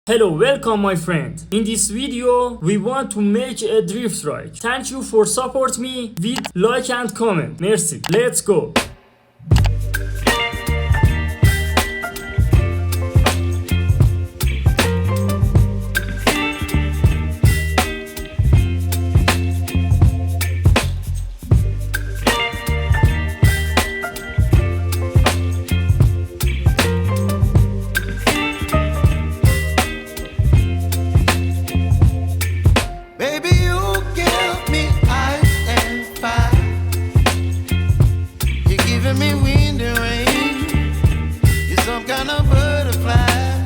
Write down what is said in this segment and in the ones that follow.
Hello, welcome my friend. In this video, we want to make a drift ride. Thank you for support me with like and comment. Merci. Let's go. Me wind and rain, you're some kind of butterfly.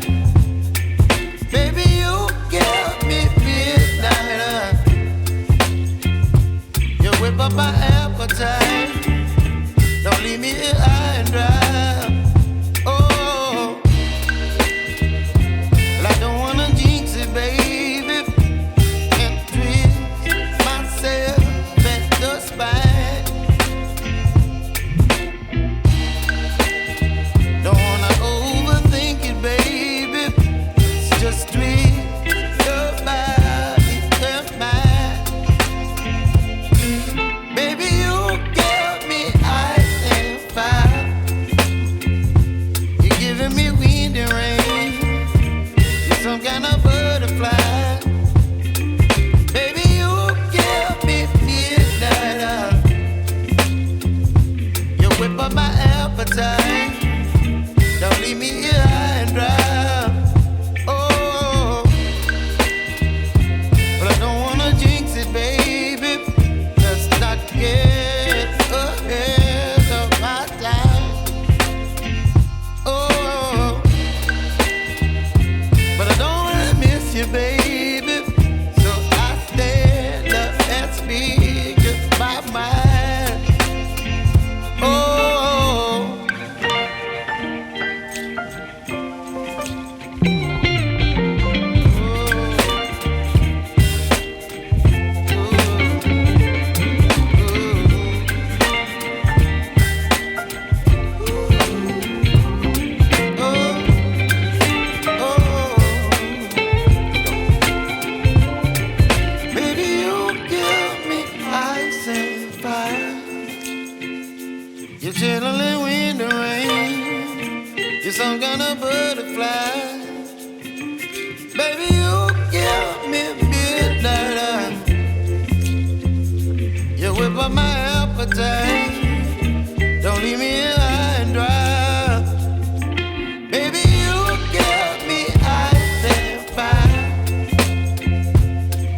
Baby, you give me midnight. You whip up my appetite. Don't leave me here high and dry. Oh, well, I don't wanna jinx it, baby, and twist myself at the spine. Don't leave me here high and dry. Oh, but I don't wanna jinx it, baby. Let's not get ahead of my time. Oh, but I don't wanna miss you, baby. So I stand up and speak my mind. Oh. You're chilling wind and rain. You're some kind of butterfly. Baby, you give me midnight. You whip up my appetite. Don't leave me here high and dry. Baby, you give me ice and fire.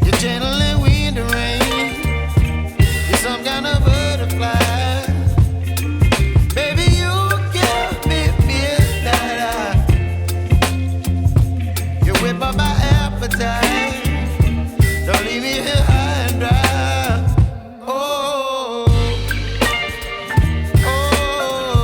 You're channeling wind and rain. You're some kind of butterfly. Don't leave me here high and dry. Oh, oh,